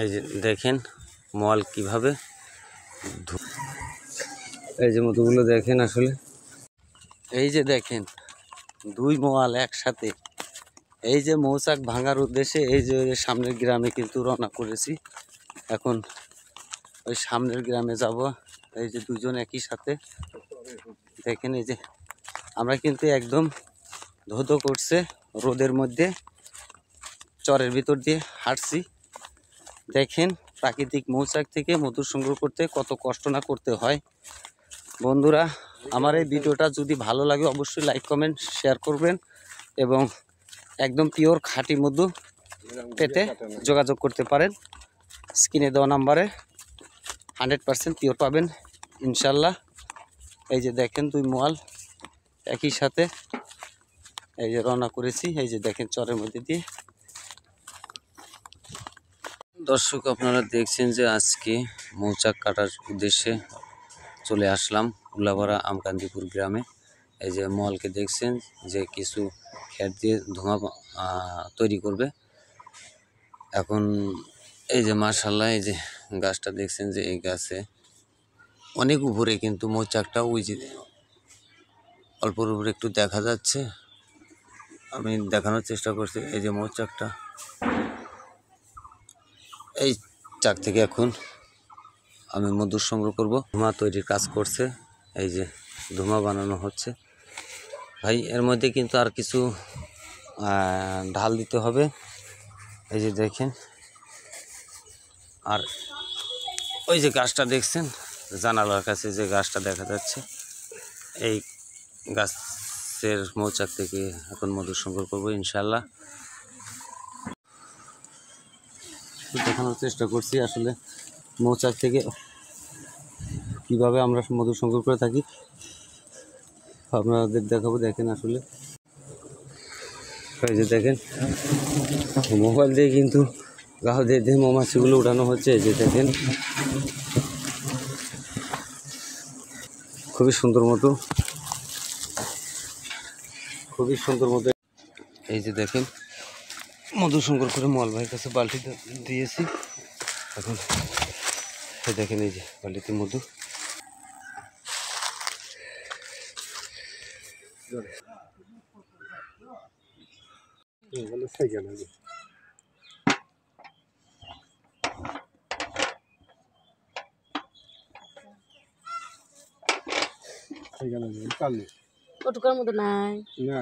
এই যে দেখেন মল কিভাবে, এই যে মধুগুলো দেখেন। আসলে এই যে দেখেন দুই মল একসাথে, এই যে মৌচাক ভাঙার উদ্দেশ্যে এই যে সামনের গ্রামে কিন্তু রওনা করেছি। এখন ওই সামনের গ্রামে যাব। এই যে দুজন একই সাথে দেখেন, এই যে আমরা কিন্তু একদম ধোধো করছে রোদের মধ্যে চরের ভিতর দিয়ে হাঁটছি। দেখেন প্রাকৃতিক মৌচাক থেকে মধু সংগ্রহ করতে কত কষ্ট না করতে হয়। বন্ধুরা, আমার এই ভিডিওটা যদি ভালো লাগে অবশ্যই লাইক কমেন্ট শেয়ার করবেন এবং একদম পিওর খাঁটি মধু পেতে যোগাযোগ করতে পারেন। স্ক্রিনে দেওয়া নাম্বারে 100% পিওর পাবেন ইনশাল্লাহ। এই যে দেখেন দুই মোয়াল একই সাথে এই যে রওনা করেছি। এই যে দেখেন চরের মধ্যে দিয়ে। দর্শক, আপনারা দেখছেন যে আজকে মৌচাক কাটার উদ্দেশ্যে চলে আসলাম উল্লাপাড়া আমকান্দিপুর গ্রামে। এই যে মলকে দেখছেন যে কিছু খেত দিয়ে ধোঁয়া তৈরি করবে এখন। এই যে মাশাআল্লাহ, এই যে গাছটা দেখছেন যে এই গাছে অনেক উপরে কিন্তু মৌচাকটা ওই যে অল্পর উপরে একটু দেখা যাচ্ছে। আমি দেখানোর চেষ্টা করছি। এই যে মৌচাকটা, এই চাক থেকে এখন আমি মধু সংগ্রহ করব। ধুমা তৈরির কাজ করছে, এই যে ধুমা বানানো হচ্ছে। ভাই এর মধ্যে কিন্তু আর কিছু ঢাল দিতে হবে। এই যে দেখেন, আর ওই যে গাছটা দেখছেন জানালার কাছে যে গাছটা দেখা যাচ্ছে, এই গাছের মৌচাক থেকে এখন মধু সংগ্রহ করবো ইনশাল্লাহ। দেখানোর চেষ্টা করছি আসলে মৌচাক থেকে কিভাবে আমরা মধু সংগ্রহ করে থাকি আপনাদের দেখাবো। দেখেন আসলে এই যে দেখেন মোবাইল দিয়ে কিন্তু গাছ দিয়ে মৌমাছিগুলো উঠানো হচ্ছে। এই যে দেখেন খুবই সুন্দর মতো, খুবই সুন্দর মতো। এই যে দেখেন মধু সংগ্রহ করে মল ভাইয়ের কাছে বালতি দিয়েছি। এখন দেখেন এই যে বালতিতে মধু। ওটুকার মতো নাই না।